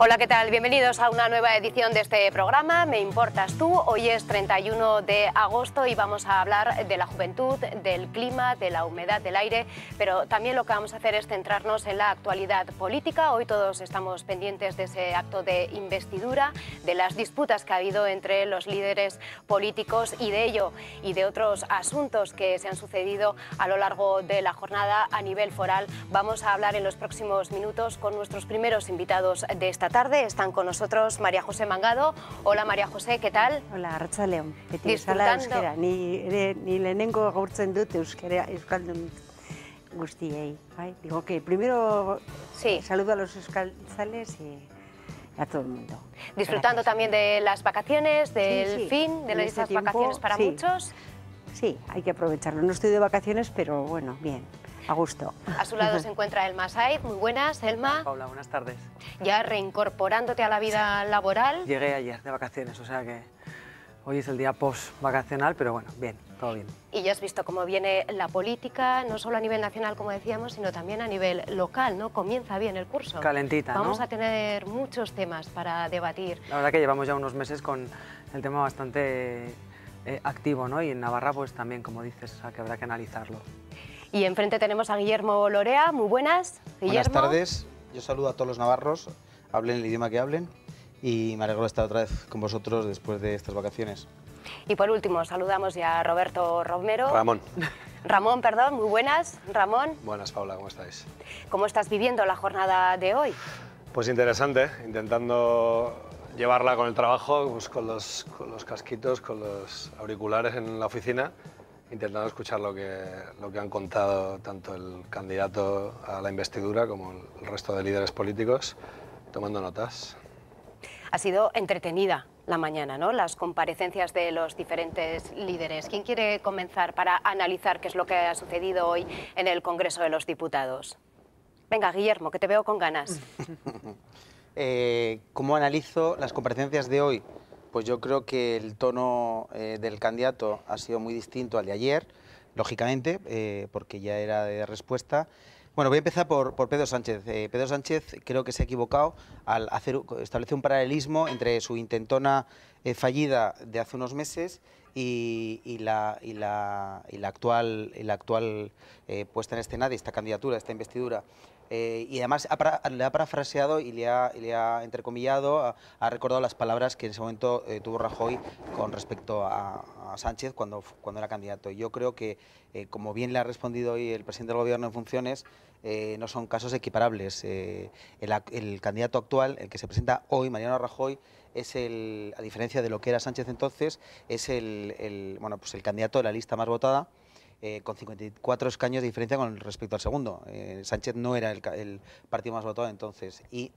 Hola, ¿qué tal? Bienvenidos a una nueva edición de este programa, Me Importas Tú. Hoy es 31 de agosto y vamos a hablar de la juventud, del clima, de la humedad del aire, pero también lo que vamos a hacer es centrarnos en la actualidad política. Hoy todos estamos pendientes de ese acto de investidura, de las disputas que ha habido entre los líderes políticos y de ello y de otros asuntos que se han sucedido a lo largo de la jornada a nivel foral. Vamos a hablar en los próximos minutos con nuestros primeros invitados de esta tarde. Están con nosotros María José Mangado. Hola María José, ¿qué tal? Hola, arratsaldeon. Beti Disfrutando. bezala euskera. Ni lehenengo gaurtzen dut euskaldun guztiei. Digo que primero Sí. saludo a los euskaltzales y a todo el mundo. Disfrutando Gracias. también de las vacaciones, del Sí. fin, de En las este tiempo, vacaciones para sí. muchos. Sí, hay que aprovecharlo. No estoy de vacaciones, pero bueno, bien, a gusto. A su lado se encuentra Elma Said. Muy buenas, Elma. Paula, buenas tardes. Ya reincorporándote a la vida laboral. Llegué ayer de vacaciones, o sea que hoy es el día post-vacacional, pero bueno, bien, todo bien. Y ya has visto cómo viene la política, no solo a nivel nacional, como decíamos, sino también a nivel local, ¿no? Comienza bien el curso. Calentita, ¿no? Vamos a tener muchos temas para debatir. La verdad que llevamos ya unos meses con el tema bastante activo, ¿no? Y en Navarra, pues también, como dices, o sea, que habrá que analizarlo. Y enfrente tenemos a Guillermo Lorea. Muy buenas, Guillermo. Buenas tardes, yo saludo a todos los navarros, hablen el idioma que hablen y me alegro de estar otra vez con vosotros después de estas vacaciones. Y por último, saludamos ya a Roberto Romero. Ramón, Perdón, muy buenas, Ramón. buenas Paula, ¿cómo estáis? ¿Cómo estás viviendo la jornada de hoy? Pues interesante, intentando llevarla con el trabajo, pues con los casquitos, con los auriculares en la oficina, intentando escuchar lo que han contado tanto el candidato a la investidura como el resto de líderes políticos, tomando notas. Ha sido entretenida la mañana, ¿no? Las comparecencias de los diferentes líderes. ¿Quién quiere comenzar para analizar qué es lo que ha sucedido hoy en el Congreso de los Diputados? Venga, Guillermo, que te veo con ganas. ¿Cómo analizo las comparecencias de hoy? Pues yo creo que el tono del candidato ha sido muy distinto al de ayer, lógicamente, porque ya era de respuesta. Bueno, voy a empezar por Pedro Sánchez. Pedro Sánchez creo que se ha equivocado al establecer un paralelismo entre su intentona fallida de hace unos meses y la actual puesta en escena de esta candidatura, de esta investidura. Y además le ha parafraseado y le ha entrecomillado, ha recordado las palabras que en ese momento tuvo Rajoy con respecto a Sánchez cuando era candidato. Yo creo que, como bien le ha respondido hoy el presidente del Gobierno en funciones, no son casos equiparables. El candidato actual, el que se presenta hoy, Mariano Rajoy, es a diferencia de lo que era Sánchez entonces, es el candidato de la lista más votada, con 54 escaños de diferencia con respecto al segundo. Sánchez no era el partido más votado entonces y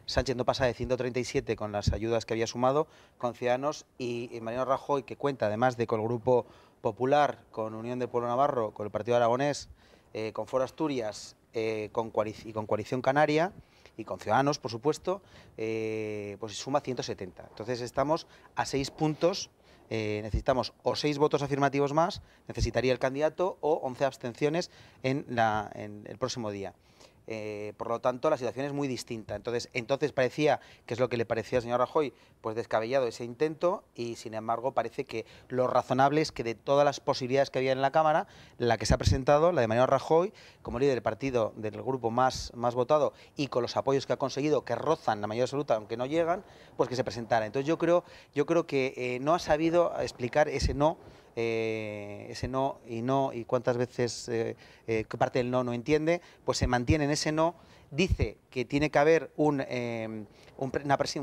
Sánchez no pasa de 137 con las ayudas que había sumado con Ciudadanos y Mariano Rajoy, que cuenta además de con el Grupo Popular, con Unión del Pueblo Navarro, con el Partido Aragonés, con Foro Asturias y con Coalición Canaria y con Ciudadanos, por supuesto, pues suma 170. Entonces estamos a 6 puntos. Necesitamos o 6 votos afirmativos más, necesitaría el candidato, o 11 abstenciones en el próximo día. Por lo tanto, la situación es muy distinta. Entonces parecía, que es lo que le parecía al señor Rajoy, pues descabellado ese intento, y sin embargo parece que lo razonable es que de todas las posibilidades que había en la Cámara, la que se ha presentado, la de Mariano Rajoy, como líder del partido del grupo más votado y con los apoyos que ha conseguido, que rozan la mayoría absoluta, aunque no llegan, pues que se presentara. Entonces yo creo que no ha sabido explicar ese no y cuántas veces qué parte del no entiende, pues se mantiene en ese no, dice que tiene que haber un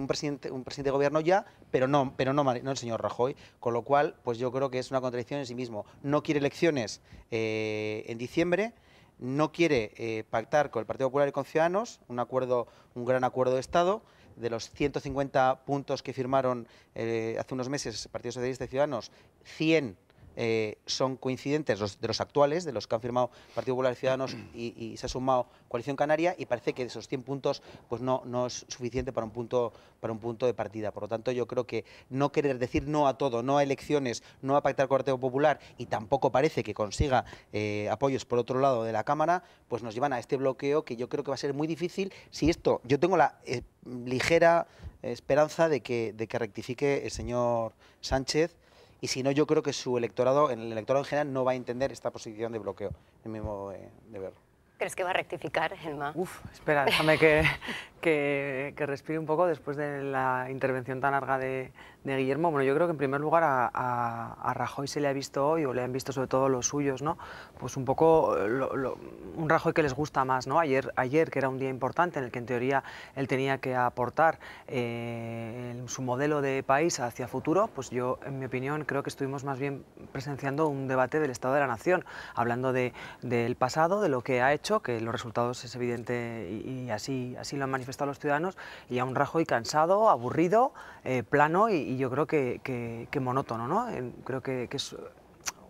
presidente de gobierno ya, pero no el señor Rajoy, con lo cual pues yo creo que es una contradicción en sí mismo. No quiere elecciones en diciembre, no quiere pactar con el Partido Popular y con Ciudadanos, un gran acuerdo de Estado. De los 150 puntos que firmaron hace unos meses Partido Socialista y Ciudadanos, 100 son coincidentes de los actuales, de los que han firmado Partido Popular y Ciudadanos y se ha sumado Coalición Canaria, y parece que esos 100 puntos pues no es suficiente para un punto de partida. Por lo tanto, yo creo que no querer decir no a todo, no a elecciones, no a pactar con el Partido Popular, y tampoco parece que consiga apoyos por otro lado de la Cámara, pues nos llevan a este bloqueo que yo creo que va a ser muy difícil. Si esto, yo tengo la ligera esperanza de que rectifique el señor Sánchez, y si no, yo creo que el electorado en general no va a entender esta posición de bloqueo, en mi modo de verlo. ¿Crees que va a rectificar, Elma? Espera, déjame que respire un poco después de la intervención tan larga de Guillermo. Bueno, yo creo que en primer lugar a Rajoy se le ha visto hoy, o le han visto sobre todo los suyos, ¿no? Pues un poco un Rajoy que les gusta más, ¿no? Ayer, que era un día importante en el que en teoría él tenía que aportar su modelo de país hacia futuro, pues yo, en mi opinión, creo que estuvimos más bien presenciando un debate del Estado de la Nación, hablando del pasado, de lo que ha hecho, que los resultados es evidente y así lo han manifestado los ciudadanos, y a un Rajoy cansado, aburrido, plano y yo creo que monótono, ¿no? Creo que es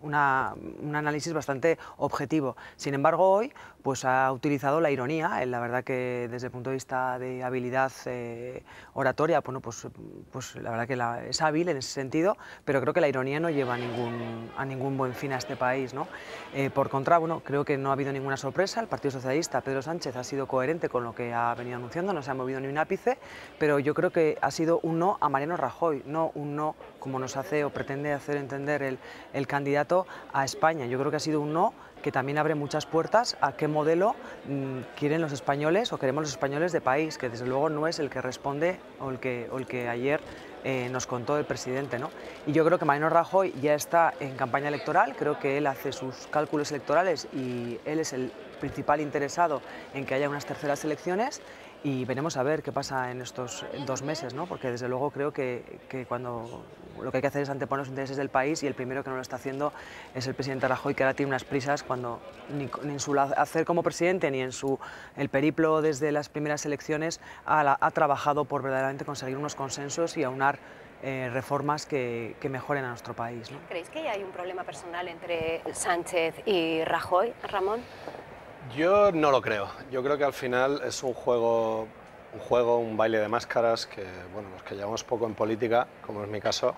un análisis bastante objetivo. Sin embargo, hoy pues ha utilizado la ironía. La verdad que desde el punto de vista de habilidad oratoria, bueno, pues la verdad que es hábil en ese sentido, pero creo que la ironía no lleva a ningún buen fin a este país, ¿no? Por contra, bueno, creo que no ha habido ninguna sorpresa. El Partido Socialista, Pedro Sánchez, ha sido coherente con lo que ha venido anunciando, no se ha movido ni un ápice, pero yo creo que ha sido un no a Mariano Rajoy, no un no como nos hace o pretende hacer entender el candidato a España. Yo creo que ha sido un no que también abre muchas puertas a qué modelo quieren los españoles o queremos los españoles de país, que desde luego no es el que responde o el que ayer nos contó el presidente, ¿no? Y yo creo que Mariano Rajoy ya está en campaña electoral, creo que él hace sus cálculos electorales y él es el principal interesado en que haya unas terceras elecciones, y veremos a ver qué pasa en estos 2 meses, ¿no? Porque desde luego creo que cuando lo que hay que hacer es anteponer los intereses del país, y el primero que no lo está haciendo es el presidente Rajoy, que ahora tiene unas prisas cuando ni en su hacer como presidente ni en el periplo desde las primeras elecciones ha trabajado por verdaderamente conseguir unos consensos y aunar reformas que mejoren a nuestro país, ¿no? ¿Creéis que hay un problema personal entre Sánchez y Rajoy, Ramón? Yo no lo creo. Yo creo que al final es un juego, un baile de máscaras que, bueno, los que llevamos poco en política, como es mi caso,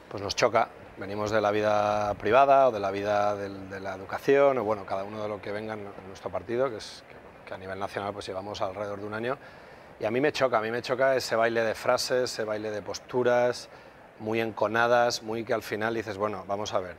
pues nos choca. Venimos de la vida privada o de la vida de la educación, o bueno, cada uno de lo que venga en nuestro partido, que a nivel nacional pues llevamos alrededor de un año. Y a mí me choca ese baile de frases, ese baile de posturas, muy enconadas, muy que al final dices, bueno, vamos a ver,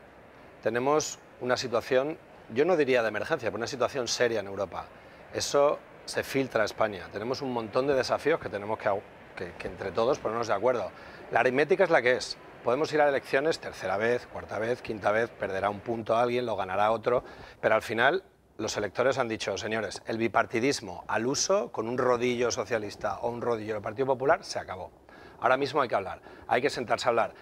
tenemos una situación, yo no diría de emergencia, pero una situación seria en Europa. Eso se filtra a España. Tenemos un montón de desafíos que tenemos que entre todos ponernos de acuerdo. La aritmética es la que es. Podemos ir a elecciones tercera vez, cuarta vez, quinta vez, perderá un punto alguien, lo ganará otro, pero al final los electores han dicho, señores, el bipartidismo al uso, con un rodillo socialista o un rodillo del Partido Popular, se acabó. Ahora mismo hay que hablar, hay que sentarse a hablar.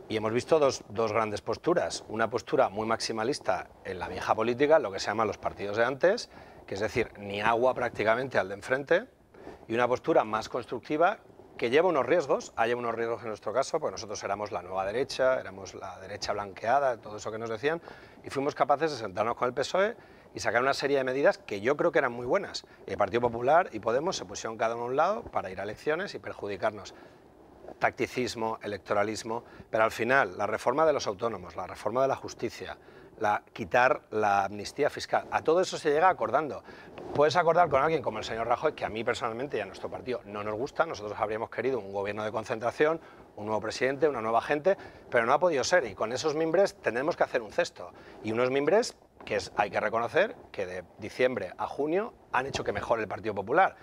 Y hemos visto dos grandes posturas. Una postura muy maximalista en la vieja política, lo que se llaman los partidos de antes, que es decir, ni agua prácticamente al de enfrente, y una postura más constructiva que lleva unos riesgos, en nuestro caso, porque nosotros éramos la nueva derecha, éramos la derecha blanqueada, todo eso que nos decían, y fuimos capaces de sentarnos con el PSOE y sacar una serie de medidas que yo creo que eran muy buenas. Y el Partido Popular y Podemos se pusieron cada uno a un lado para ir a elecciones y perjudicarnos. Tacticismo, electoralismo, pero al final la reforma de los autónomos, la reforma de la justicia, quitar la amnistía fiscal, a todo eso se llega acordando. Puedes acordar con alguien como el señor Rajoy, que a mí personalmente y a nuestro partido no nos gusta, nosotros habríamos querido un gobierno de concentración, un nuevo presidente, una nueva gente, pero no ha podido ser, y con esos mimbres tenemos que hacer un cesto, y unos mimbres que hay que reconocer que de diciembre a junio han hecho que mejore el Partido Popular.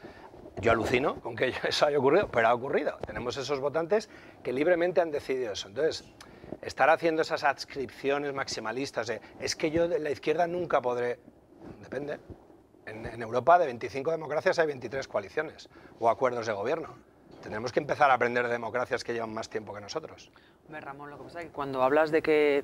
Yo alucino con que eso haya ocurrido, pero ha ocurrido. Tenemos esos votantes que libremente han decidido eso. Entonces, estar haciendo esas adscripciones maximalistas de es que yo de la izquierda nunca podré... Depende. En Europa de 25 democracias hay 23 coaliciones o acuerdos de gobierno. Tendremos que empezar a aprender de democracias que llevan más tiempo que nosotros. Ramón, lo que pasa es que cuando hablas de que,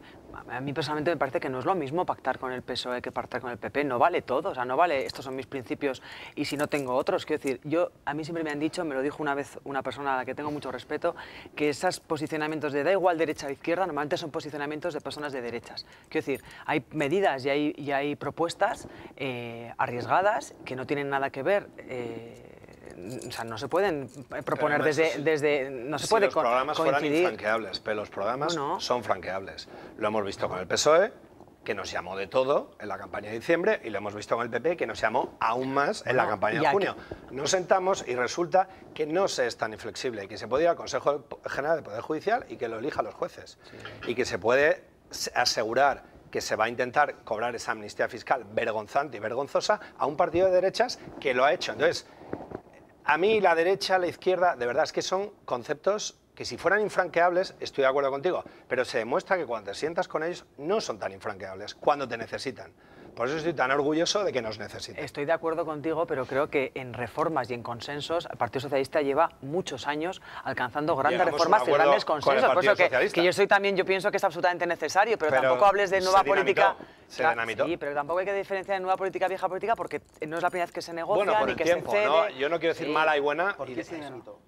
a mí personalmente me parece que no es lo mismo pactar con el PSOE que pactar con el PP, no vale todo, o sea, no vale, estos son mis principios y si no tengo otros, quiero decir, a mí siempre me han dicho, me lo dijo una vez una persona a la que tengo mucho respeto, que esos posicionamientos de da igual derecha o izquierda, normalmente son posicionamientos de personas de derechas, quiero decir, hay medidas y hay propuestas arriesgadas que no tienen nada que ver, o sea, no se pueden proponer desde no se puede los programas fueran coincidir. infranqueables, pero los programas No. son franqueables. Lo hemos visto con el PSOE, que nos llamó de todo en la campaña de diciembre, y lo hemos visto con el PP, que nos llamó aún más en la campaña de junio. Nos sentamos y resulta que no se es tan inflexible, y que se puede ir al Consejo General del Poder Judicial y que lo elijan los jueces. Sí. Y que se puede asegurar que se va a intentar cobrar esa amnistía fiscal vergonzante y vergonzosa a un partido de derechas que lo ha hecho. Entonces, a mí la derecha, la izquierda, de verdad es que son conceptos que si fueran infranqueables, estoy de acuerdo contigo, pero se demuestra que cuando te sientas con ellos no son tan infranqueables, cuando te necesitan. Por eso estoy tan orgulloso de que nos necesiten. Estoy de acuerdo contigo, pero creo que en reformas y en consensos el Partido Socialista lleva muchos años alcanzando grandes reformas y grandes consensos. Por eso que yo soy también, yo pienso que es absolutamente necesario, pero tampoco hables de nueva política. Se dinamitó. Sí, pero tampoco hay que diferenciar de nueva política, vieja política, porque no es la primera vez que se negocia, bueno, por ni el que tiempo, se cede. ¿no? Yo no quiero decir mala y buena. ¿Por qué se dinamitó?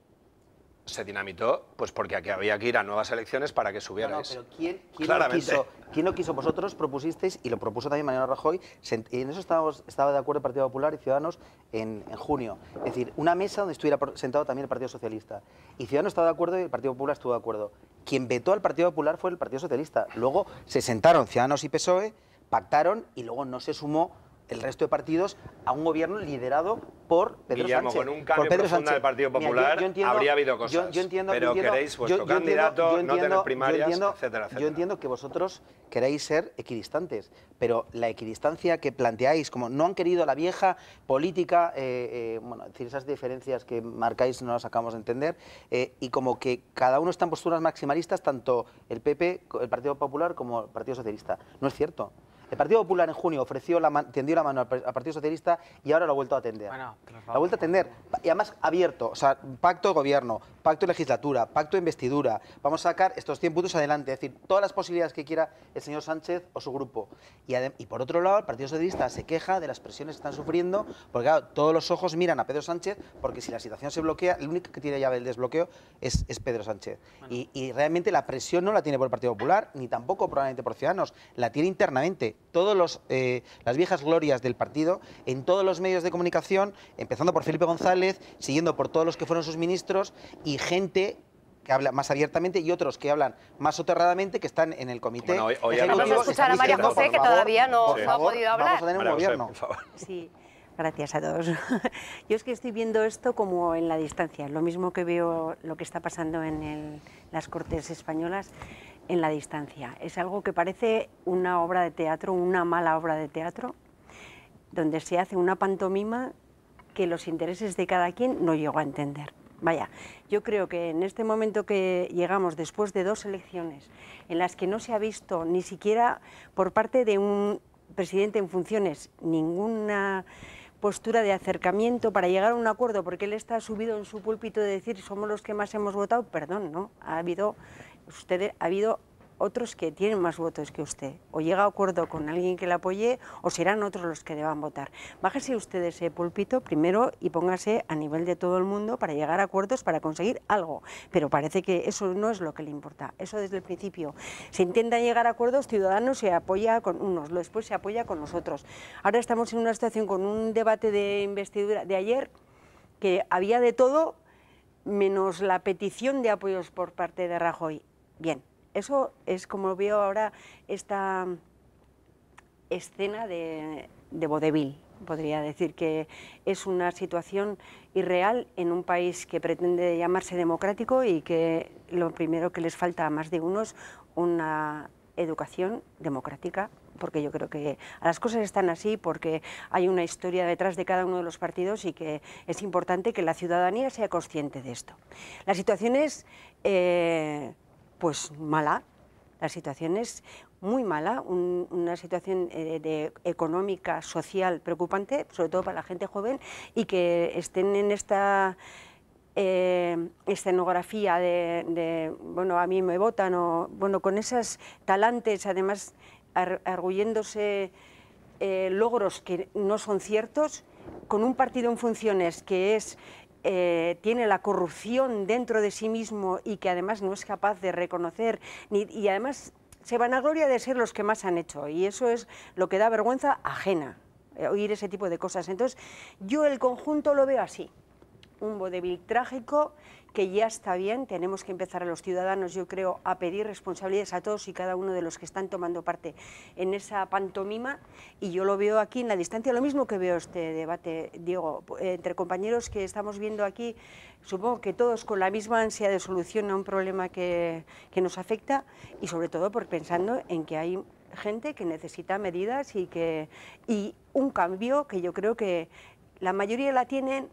Se dinamitó pues porque aquí había que ir a nuevas elecciones para que subierais. No, pero ¿quién no quiso? Vosotros propusisteis, y lo propuso también Mariano Rajoy, en eso estaba de acuerdo el Partido Popular y Ciudadanos en junio. Es decir, una mesa donde estuviera sentado también el Partido Socialista. Y Ciudadanos estaba de acuerdo y el Partido Popular estuvo de acuerdo. Quien vetó al Partido Popular fue el Partido Socialista. Luego se sentaron Ciudadanos y PSOE, pactaron y luego no se sumó el resto de partidos a un gobierno liderado por Pedro Guillermo, Sánchez. con un cambio profundo del Partido Popular. Mira, yo entiendo, habría habido cosas, pero queréis vuestro candidato, no tener primarias, etcétera, etcétera. Yo entiendo que vosotros queréis ser equidistantes, pero la equidistancia que planteáis, como no han querido la vieja política, bueno, es decir, esas diferencias que marcáis no las acabamos de entender, y como que cada uno está en posturas maximalistas, tanto el PP, el Partido Popular, como el Partido Socialista. No es cierto. El Partido Popular en junio tendió la mano al Partido Socialista y ahora lo ha vuelto a tender. Bueno, lo ha vuelto a tender. Y además abierto, o sea, pacto de gobierno, pacto de legislatura, pacto de investidura. Vamos a sacar estos 100 puntos adelante. Es decir, todas las posibilidades que quiera el señor Sánchez o su grupo. Y por otro lado, el Partido Socialista se queja de las presiones que están sufriendo, porque claro, todos los ojos miran a Pedro Sánchez, porque si la situación se bloquea, el único que tiene llave del desbloqueo es Pedro Sánchez. Bueno. Y realmente la presión no la tiene por el Partido Popular, ni tampoco probablemente por Ciudadanos, la tiene internamente. Todas las viejas glorias del partido, en todos los medios de comunicación, empezando por Felipe González, siguiendo por todos los que fueron sus ministros, y gente que habla más abiertamente y otros que hablan más soterradamente, que están en el comité. Bueno, vamos a escuchar a María José, que todavía no ha podido hablar. Vamos a tener un gobierno. Sí. Gracias a todos. Yo es que estoy viendo esto como en la distancia, lo mismo que veo lo que está pasando en las Cortes españolas en la distancia. Es algo que parece una obra de teatro, una mala obra de teatro, donde se hace una pantomima que los intereses de cada quien no llego a entender. Vaya, yo creo que en este momento que llegamos después de 2 elecciones en las que no se ha visto ni siquiera por parte de un presidente en funciones ninguna postura de acercamiento para llegar a un acuerdo, porque él está subido en su púlpito de decir somos los que más hemos votado, perdón, ¿no? Ha habido otros que tienen más votos que usted, o llega a acuerdo con alguien que le apoye, o serán otros los que deban votar. Bájese usted de ese púlpito primero y póngase a nivel de todo el mundo para llegar a acuerdos, para conseguir algo, pero parece que eso no es lo que le importa, eso desde el principio. Se intenta llegar a acuerdos, Ciudadanos se apoya con unos, después se apoya con los otros. Ahora estamos en una situación con un debate de investidura de ayer, que había de todo, menos la petición de apoyos por parte de Rajoy. Bien. Eso es como veo ahora esta escena de vodevil, podría decir, que es una situación irreal en un país que pretende llamarse democrático y que lo primero que les falta a más de unos una educación democrática, porque yo creo que las cosas están así porque hay una historia detrás de cada uno de los partidos y que es importante que la ciudadanía sea consciente de esto. La situación es pues mala, la situación es muy mala, una situación económica, social preocupante, sobre todo para la gente joven, y que estén en escenografía bueno, a mí me votan, o bueno, con esas talantes, además arguyéndose logros que no son ciertos, con un partido en funciones que tiene la corrupción dentro de sí mismo y que además no es capaz de reconocer, y además se vanagloria de ser los que más han hecho, y eso es lo que da vergüenza ajena, oír ese tipo de cosas. Entonces, yo el conjunto lo veo así, un vodevil trágico que ya está bien. Tenemos que empezar a los ciudadanos, yo creo, a pedir responsabilidades a todos y cada uno de los que están tomando parte en esa pantomima, y yo lo veo aquí en la distancia, lo mismo que veo este debate, Diego, entre compañeros que estamos viendo aquí, supongo que todos con la misma ansia de solución a un problema que nos afecta, y sobre todo pensando en que hay gente que necesita medidas y un cambio que yo creo que la mayoría la tienen,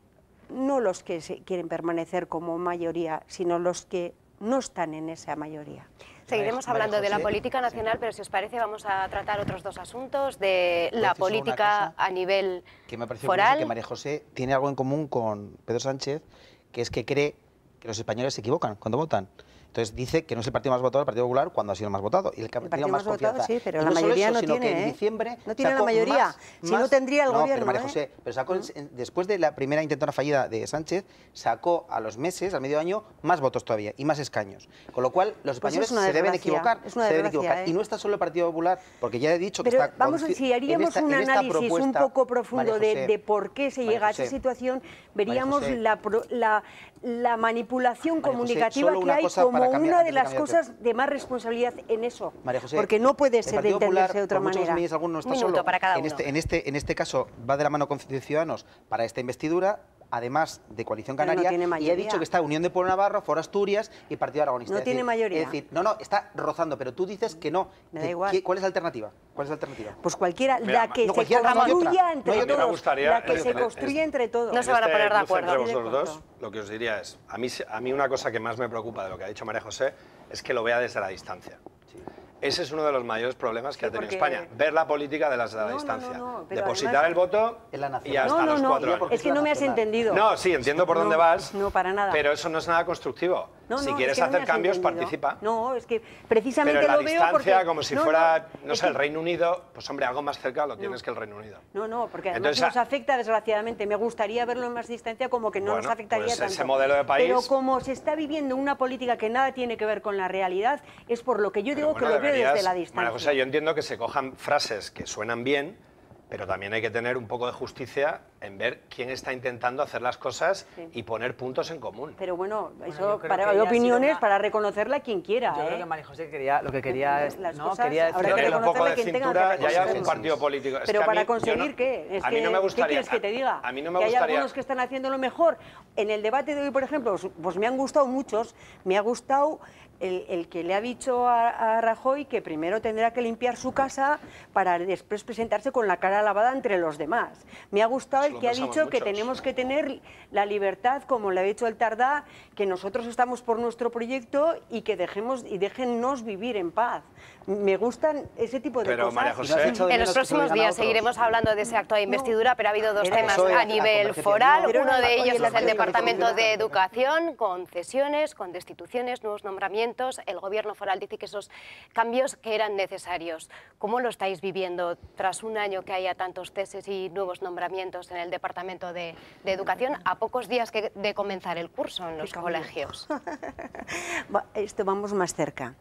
no los que quieren permanecer como mayoría, sino los que no están en esa mayoría. Seguiremos hablando de la política nacional, pero si os parece vamos a tratar otros dos asuntos, de la política a nivel que me parece foral. Que María José tiene algo en común con Pedro Sánchez, que es que cree que los españoles se equivocan cuando votan. Entonces dice que no es el partido más votado, el Partido Popular, cuando ha sido el más votado. Y el partido más confianza. Votado, sí, pero la mayoría no tiene, que en diciembre no tiene la mayoría. Si no tendría el gobierno. Pero María José, pero sacó, después de la primera intentona fallida de Sánchez, sacó a los meses, al medio año, más votos todavía y más escaños. Con lo cual, los españoles se deben equivocar. Y no está solo el Partido Popular, porque ya he dicho que pero está... Vamos, si haríamos un análisis un poco profundo de por qué se llega a esa situación, veríamos la manipulación comunicativa que hay como una de las cosas de más responsabilidad en eso, porque no puede ser de entenderse de otra manera. Algunos no está solo. Para cada uno. En este caso va de la mano con Ciudadanos para esta investidura, además de Coalición Canaria, no y ha dicho que está Unión de Pueblo Navarro, Foro Asturias y Partido Aragonista. No tiene mayoría. Es decir, no, está rozando, pero tú dices que no. Me da igual. ¿Cuál es la alternativa? ¿Cuál es la alternativa? Pues cualquiera, Mira, la que no, se construya entre todos, la que se construya entre todos. No se van a poner de acuerdo. Entre vosotros dos, lo que os diría es, a mí una cosa que más me preocupa de lo que ha dicho María José es que lo vea desde la distancia. Ese es uno de los mayores problemas que ha tenido España, ver la política de la distancia. Depositar el voto y hasta los 4 años. Es que no me has entendido. No, sí, entiendo por dónde vas, no, para nada. pero eso no es nada constructivo. Si quieres hacer cambios, participa. No, es que precisamente pero lo veo porque... Pero la distancia, como si fuera, no sé, el Reino Unido, pues hombre, algo más cerca lo tienes que el Reino Unido. No, porque además nos afecta desgraciadamente. Me gustaría verlo en más distancia, como que no nos afectaría pues tanto. Ese modelo de país... Pero como se está viviendo una política que nada tiene que ver con la realidad, es por lo que yo digo que lo veo desde la distancia. María José, yo entiendo que se cojan frases que suenan bien, pero también hay que tener un poco de justicia en ver quién está intentando hacer las cosas y poner puntos en común. Pero bueno, eso hay opiniones para reconocerla quien quiera. Yo creo que María José lo que quería es tener un poco de cintura y hay algún partido político. Pero para conseguir ¿qué? A mí no me gustaría. ¿Qué quieres que te diga? A mí no me que gustaría. Hay algunos que están haciendo lo mejor. En el debate de hoy, por ejemplo, pues me han gustado muchos. Me ha gustado el que le ha dicho a Rajoy que primero tendrá que limpiar su casa para después presentarse con la cara lavada entre los demás. Me ha gustado el que ha dicho que tenemos que tener la libertad, como le ha dicho el Tardá, que nosotros estamos por nuestro proyecto y que déjennos vivir en paz. Me gustan ese tipo de cosas. María José, en los próximos días seguiremos hablando de ese acto de investidura, pero ha habido dos temas a nivel foral. Uno de ellos es el Departamento de Educación, con cesiones, con destituciones, nuevos nombramientos. El Gobierno foral dice que esos cambios que eran necesarios. ¿Cómo lo estáis viviendo tras un año que haya tantos ceses y nuevos nombramientos en el Departamento de Educación, a pocos días de comenzar el curso en los colegios? Esto vamos más cerca.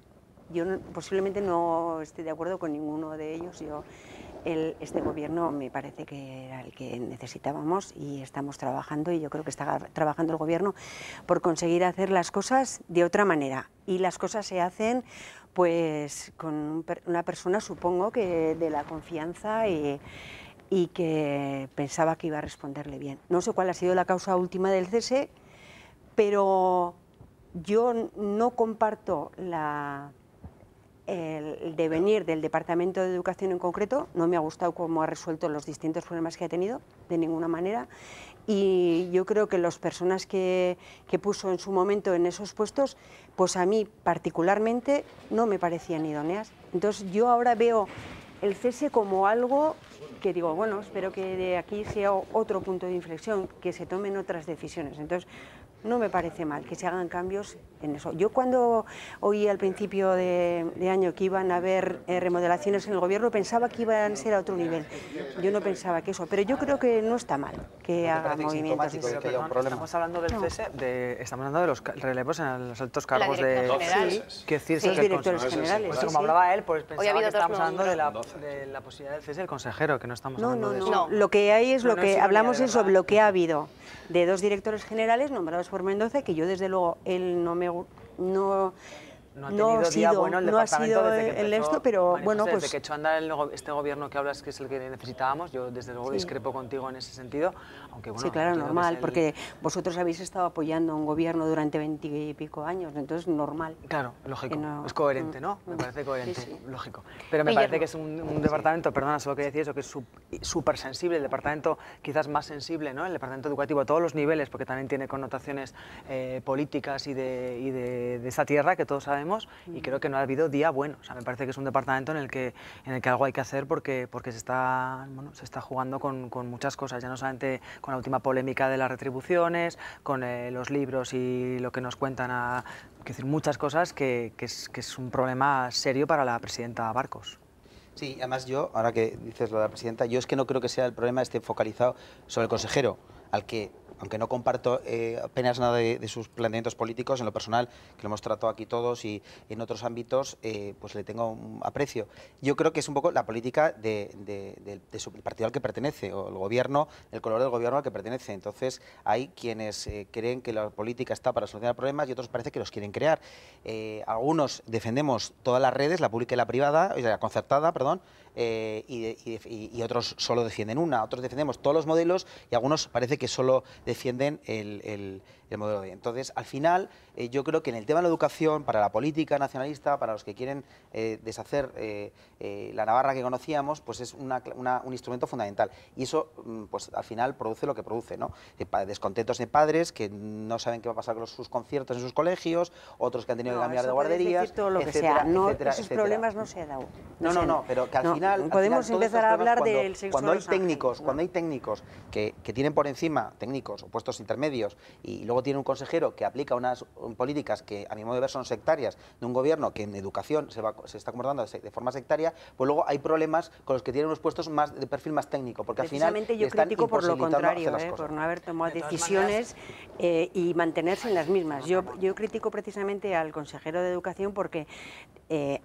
Yo posiblemente no esté de acuerdo con ninguno de ellos. Este gobierno me parece que era el que necesitábamos y estamos trabajando, y yo creo que está trabajando el gobierno por conseguir hacer las cosas de otra manera. Y las cosas se hacen pues con una persona, supongo, que de la confianza y que pensaba que iba a responderle bien. No sé cuál ha sido la causa última del cese, pero yo no comparto el devenir del Departamento de Educación en concreto. No me ha gustado cómo ha resuelto los distintos problemas que ha tenido, de ninguna manera, y yo creo que las personas que puso en su momento en esos puestos, pues a mí particularmente no me parecían idóneas. Entonces yo ahora veo el cese como algo que digo, bueno, espero que de aquí sea otro punto de inflexión, que se tomen otras decisiones. Entonces, no me parece mal que se hagan cambios en eso. Yo cuando oí al principio de año que iban a haber remodelaciones en el gobierno pensaba que iban a ser a otro nivel. Yo no pensaba que eso, pero yo creo que no está mal que hagan movimientos. Estamos hablando del cese, estamos hablando de los relevos en los altos cargos La dirección general. Sí, que decir, los directores generales. Pues Sí, como sí. hablaba él, pues pensaba que dos estábamos hablando de nombres. la posibilidad del cese del consejero, que no estamos No, hablando no, de no. eso. Lo que hay es No, lo no que es ironía, hablamos de es sobre verdad. lo que ha habido de 2 directores generales nombrados por Mendoza, que yo desde luego él no No ha tenido día bueno el no ha departamento sido desde que el empezó, esto, pero María bueno, José, pues desde que echó a andar este gobierno que hablas, que es el que necesitábamos, yo desde luego discrepo contigo en ese sentido, aunque bueno... sí, claro, entiendo que normal, es el- porque vosotros habéis estado apoyando a un gobierno durante 20 y pico años, entonces normal. Claro, lógico, que no- es coherente, ¿no? Me parece coherente, sí. lógico. Pero me Guillermo. parece que es un departamento, perdona, solo quería decir eso, que es súper sensible, el departamento quizás más sensible, ¿no? El departamento educativo a todos los niveles, porque también tiene connotaciones políticas y de esta tierra que todos sabemos, y creo que no ha habido día bueno. O sea, me parece que es un departamento en el que algo hay que hacer porque se está jugando con muchas cosas, ya no solamente con la última polémica de las retribuciones, con los libros y lo que nos cuentan, quiero decir, muchas cosas que es un problema serio para la presidenta Barcos. Sí, además yo, ahora que dices lo de la presidenta, yo es que no creo que sea el problema esté focalizado sobre el consejero, al que, aunque no comparto apenas nada de sus planteamientos políticos, en lo personal, que lo hemos tratado aquí todos y en otros ámbitos, pues le tengo un aprecio. Yo creo que es un poco la política del partido al que pertenece, o el gobierno, el color del gobierno al que pertenece. Entonces, hay quienes creen que la política está para solucionar problemas y otros parece que los quieren crear. Algunos defendemos todas las redes, la pública y la privada, la concertada, perdón, y otros solo defienden una, otros defendemos todos los modelos y algunos parece que solo defienden el modelo B. Entonces, al final, yo creo que en el tema de la educación, para la política nacionalista, para los que quieren deshacer la Navarra que conocíamos, pues es un instrumento fundamental. Y eso, pues al final, produce lo que produce, ¿no? Descontentos de padres que no saben qué va a pasar con sus conciertos en sus colegios, otros que han tenido que cambiar de eso puedes guarderías, decir todo lo que etcétera, sea. No, etcétera, esos etcétera. problemas no se han dado. No, pero que al final... Podemos todos empezar estos a hablar problemas, del sexo cuando de hay los ángeles, técnicos, no. cuando hay técnicos que tienen por encima, técnicos o puestos intermedios, y luego tiene un consejero que aplica unas políticas que a mi modo de ver son sectarias de un gobierno que en educación se está comportando de forma sectaria, pues luego hay problemas con los que tienen unos puestos más de perfil más técnico, porque al final Precisamente yo están critico por lo imposibilitando contrario, hacer las cosas. por no haber tomado De todas decisiones y mantenerse en las mismas. Yo critico precisamente al consejero de Educación porque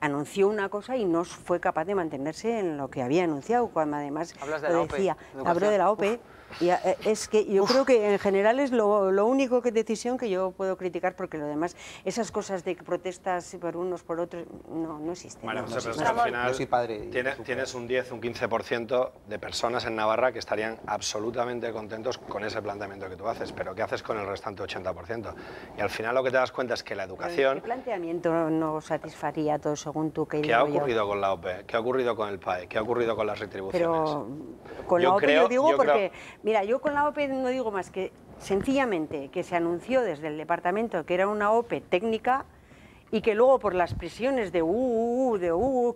anunció una cosa y no fue capaz de mantenerse en lo que había anunciado, cuando además Hablas de lo la OPE, decía. educación. Hablo de la OPE. Y es que yo creo que en general es lo único que decisión que yo puedo criticar, porque lo demás, esas cosas de protestas por unos por otros, no existen. María no José, pero es existen. que al final Yo soy padre y tienes un 10, un 15% de personas en Navarra que estarían absolutamente contentos con ese planteamiento que tú haces, pero ¿qué haces con el restante 80%? Y al final lo que te das cuenta es que la educación... ¿Qué planteamiento no satisfaría todo según tú que ¿Qué ha digo yo? ocurrido con la OPE? ¿Qué ha ocurrido con el PAE? ¿Qué ha ocurrido con las retribuciones? Pero con Yo la OPE creo- yo digo yo porque, creo- mira, yo con la OPE no digo más que sencillamente que se anunció desde el departamento que era una OPE técnica y que luego por las presiones de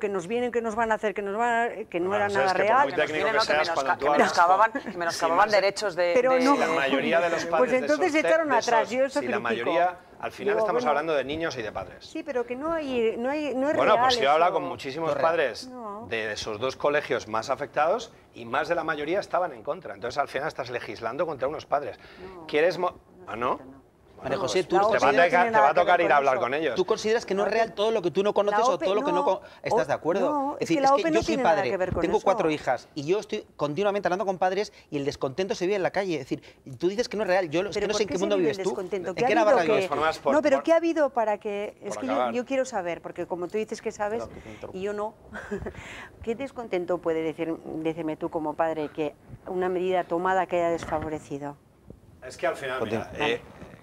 que nos vienen, que nos van a hacer, que no Bueno, era sabes nada que por real. muy técnico que seas, cuando tú hablas Que menoscababan derechos de... Pero no. Si la mayoría de los padres Pues entonces de esos, echaron de atrás, esos- yo eso si la critico. mayoría, al final Digo, estamos bueno, hablando de niños y de padres. Sí, pero que no es Bueno, real pues yo he hablado eso. con muchísimos padres No. de esos dos colegios más afectados y más de la mayoría estaban en contra. Entonces al final estás legislando contra unos padres. ¿Quieres... ¿Ah, no? María José, tú La Te OPE va a no tiene tocar, te nada va a que ver tocar ir con a hablar eso. con ellos. ¿Tú consideras que no es real todo lo que tú no conoces La o OPE todo lo que no no, estás de acuerdo? no, es decir, la es OPE que no yo soy tiene nada padre, que ver con tengo eso. 4 hijas y yo estoy continuamente hablando con padres y el descontento se vive en la calle. Es decir, tú dices que no es real, yo es que no sé en qué mundo vives tú. Descontento? ¿En ¿Qué qué ha habido Navarra que- vives? formas por- No, pero por- ¿qué ha habido para que...? Es que acabar. yo quiero saber, porque como tú dices que sabes, Perdón, que te interrumpo. y yo no, ¿qué descontento puede decirme tú como padre que una medida tomada que haya desfavorecido? Es que al final, Continúa. mira,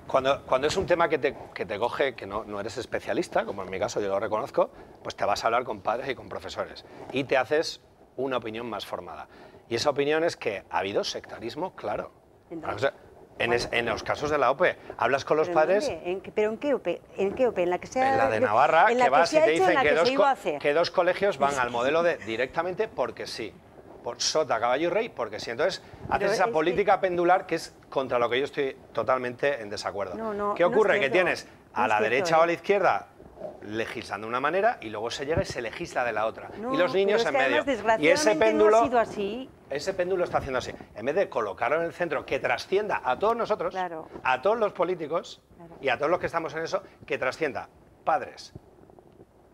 cuando es un tema que te coge, que no eres especialista, como en mi caso yo lo reconozco, pues te vas a hablar con padres y con profesores y te haces una opinión más formada. Y esa opinión es que ha habido sectarismo, claro. Entonces, En los casos de la OPE, hablas con los ¿Pero en padres... dónde? ¿Pero en qué OPE? ¿En qué OPE? ¿En la que se ha- En la de Navarra, en la que vas se y ha te hecho, en dicen la que se iba a hacer? que dos colegios van al modelo de directamente porque sí. por sota, caballo y rey, porque si entonces haces esa política pendular que es contra lo que yo estoy totalmente en desacuerdo. ¿Qué ocurre? Que tienes a la derecha o a la izquierda legislando de una manera y luego se llega y se legisla de la otra. Y los niños en medio. Y ese péndulo, no ha sido así. Ese péndulo está haciendo así. En vez de colocarlo en el centro, que trascienda a todos nosotros, a todos los políticos y a todos los que estamos en eso, que trascienda padres,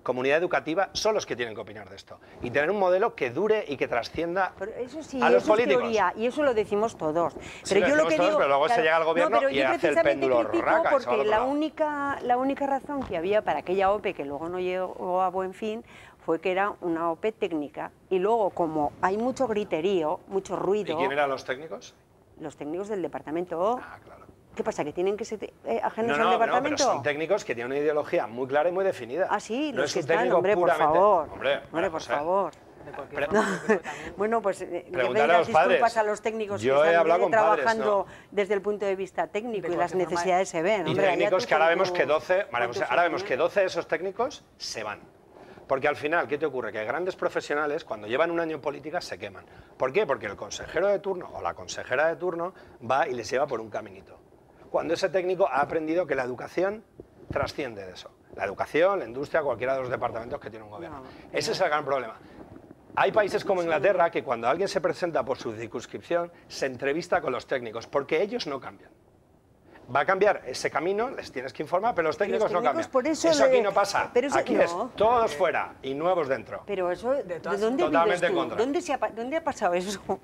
comunidad educativa, son los que tienen que opinar de esto. Y tener un modelo que dure y que trascienda eso sí, a los eso políticos. Es teoría, y eso lo decimos todos. Sí, pero yo lo que digo, pero luego se llega al gobierno y hace el péndulo raca. Porque la única razón que había para aquella OPE, que luego no llegó a buen fin, fue que era una OPE técnica. Y luego, como hay mucho griterío, mucho ruido... ¿Y quién eran los técnicos? Los técnicos del departamento. Ah, claro. ¿Qué pasa? ¿Que tienen que ser ajenos al departamento? No, pero son técnicos que tienen una ideología muy clara y muy definida. Ah, sí, no los es que un están, técnico hombre, por puramente... favor. Hombre, por favor. Bueno, pues preguntarle a los disculpas a los técnicos yo que están trabajando desde el punto de vista técnico y las necesidades se ven. Y hombre, técnicos que ahora vemos que 12, ahora vemos que 12 de esos técnicos se van. Porque al final, ¿qué te ocurre? Que grandes profesionales, cuando llevan un año en política, se queman. ¿Por qué? Porque el consejero de turno o la consejera de turno va y les lleva por un caminito. Cuando ese técnico ha aprendido que la educación trasciende de eso. La educación, la industria, cualquiera de los departamentos que tiene un gobierno. Ese es el gran problema. Hay países como Inglaterra que cuando alguien se presenta por su circunscripción, se entrevista con los técnicos, porque ellos no cambian. Va a cambiar ese camino, les tienes que informar, pero los técnicos no cambian. Eso aquí no pasa. Aquí es todos fuera y nuevos dentro. Pero eso, ¿de dónde vives tú? ¿Dónde ha pasado eso?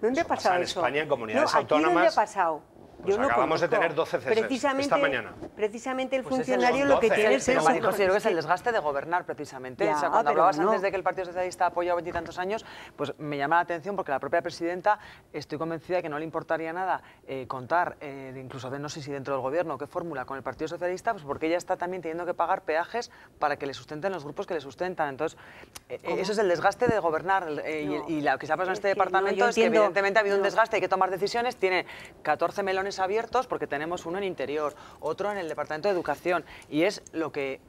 ¿Dónde ha pasado eso? En España, en comunidades autónomas. ¿Dónde ha pasado? Pues acabamos de tener 12 ceses esta mañana. Precisamente el funcionario lo que tiene es eso. Yo creo que es el desgaste de gobernar, precisamente. O sea, cuando hablabas antes de que el Partido Socialista ha apoyado 20 y tantos años, pues me llama la atención porque la propia presidenta, estoy convencida de que no le importaría nada contar, incluso no sé si dentro del gobierno, qué fórmula con el Partido Socialista, pues porque ella está también teniendo que pagar peajes para que le sustenten los grupos que le sustentan. Entonces, eso es el desgaste de gobernar. Y lo que se ha pasado en este departamento es que evidentemente ha habido un desgaste, hay que tomar decisiones, tiene 14 melones abiertos porque tenemos uno en Interior, otro en el Departamento de Educación y es lo que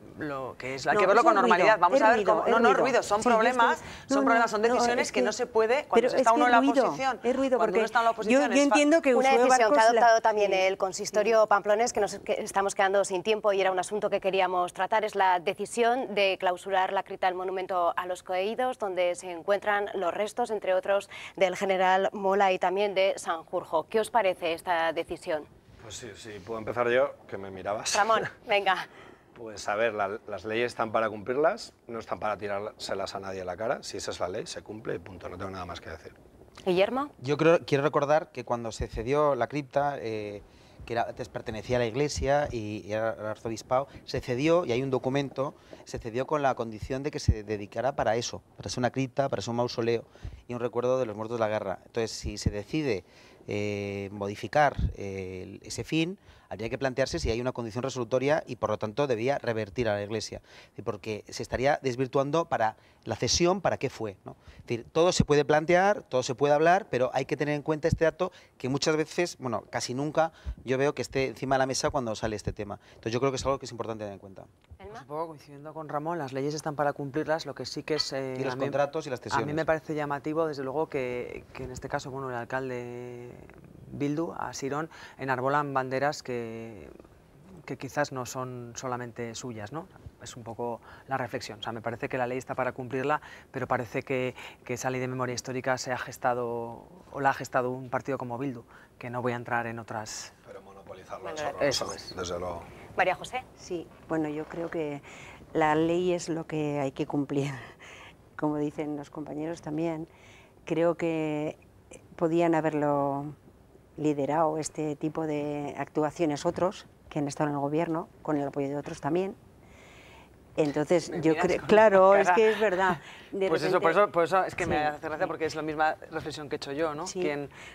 es, hay que verlo con normalidad. Vamos a ver cómo, no ruido, son problemas, son decisiones que no se puede cuando está uno en la oposición. Es ruido porque yo entiendo que una decisión que ha adoptado también el consistorio pamplonés, que estamos quedando sin tiempo y era un asunto que queríamos tratar, es la decisión de clausurar la cripta del monumento a los caídos, donde se encuentran los restos, entre otros, del general Mola y también de Sanjurjo. ¿Qué os parece esta decisión? Pues sí, puedo empezar yo, que me mirabas. Ramón, venga. Pues a ver, las leyes están para cumplirlas, no están para tirárselas a nadie a la cara. Si esa es la ley, se cumple y punto, no tengo nada más que decir. Guillermo. Yo quiero recordar que cuando se cedió la cripta, que antes pertenecía a la Iglesia y era el arzobispado, se cedió, y hay un documento, se cedió con la condición de que se dedicara para eso, para ser una cripta, para ser un mausoleo y un recuerdo de los muertos de la guerra. Entonces, si se decide modificar ese fin, habría que plantearse si hay una condición resolutoria y por lo tanto debía revertir a la Iglesia, porque se estaría desvirtuando para la cesión, para qué fue, ¿no? Es decir, todo se puede plantear, todo se puede hablar, pero hay que tener en cuenta este dato que muchas veces, bueno, casi nunca yo veo que esté encima de la mesa cuando sale este tema. Entonces yo creo que es algo que es importante tener en cuenta. Pues un poco coincidiendo con Ramón, las leyes están para cumplirlas, lo que sí que es... y los contratos y las cesiones. A mí me parece llamativo, desde luego, que en este caso, bueno, el alcalde Bildu, a Sirón, enarbolan banderas que quizás no son solamente suyas, ¿no? Es un poco la reflexión. O sea, me parece que la ley está para cumplirla, pero parece que esa ley de memoria histórica se ha gestado, o la ha gestado un partido como Bildu, que no voy a entrar en otras... Pero monopolizarlo es horroroso, desde luego. María José. Sí, bueno, yo creo que la ley es lo que hay que cumplir, como dicen los compañeros también. Creo que podían haberlo liderado este tipo de actuaciones otros que han estado en el gobierno, con el apoyo de otros también. Entonces, yo creo, claro, es que es verdad. Pues repente, eso, por eso es que me hace gracia porque es la misma reflexión que he hecho yo, ¿no? Sí,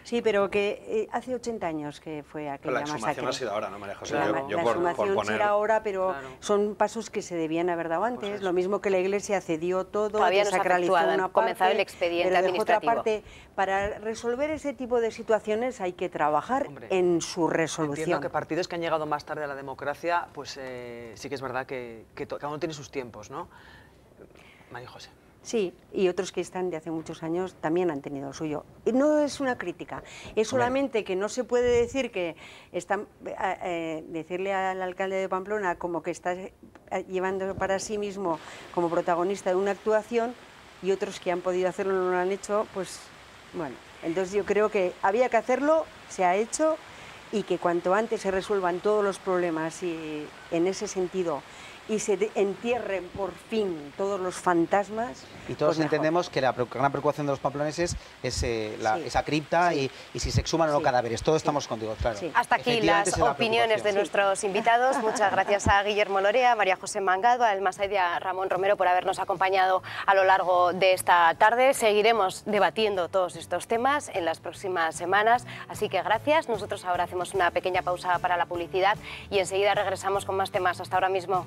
sí, pero que hace 80 años que fue aquella masacre. La exhumación ha sido ahora, ¿no, María José? La exhumación será ahora, pero son pasos que se debían haber dado antes. Pues lo mismo que la Iglesia cedió todo, desacralizó una parte, comenzado el expediente administrativo. Otra parte. Para resolver ese tipo de situaciones hay que trabajar en su resolución. Entiendo que partidos que han llegado más tarde a la democracia, pues sí que es verdad que cada uno tiene sus tiempos, ¿no? María José. Sí, y otros que están de hace muchos años también han tenido lo suyo. Y no es una crítica, es solamente que no se puede decir que están, decirle al alcalde de Pamplona como que está llevando para sí mismo como protagonista de una actuación, y otros que han podido hacerlo no lo han hecho, pues bueno, entonces yo creo que había que hacerlo, se ha hecho, y que cuanto antes se resuelvan todos los problemas y en ese sentido y se entierren por fin todos los fantasmas. Y todos pues entendemos que la gran preocupación de los pamploneses es esa cripta y si se exhuman o no cadáveres. Todos estamos contigo, claro. Sí. Hasta aquí las opiniones de nuestros invitados. Muchas gracias a Guillermo Lorea, a María José Mangado, a Elma Said y a Ramón Romero por habernos acompañado a lo largo de esta tarde. Seguiremos debatiendo todos estos temas en las próximas semanas, así que gracias. Nosotros ahora hacemos una pequeña pausa para la publicidad y enseguida regresamos con más temas. Hasta ahora mismo.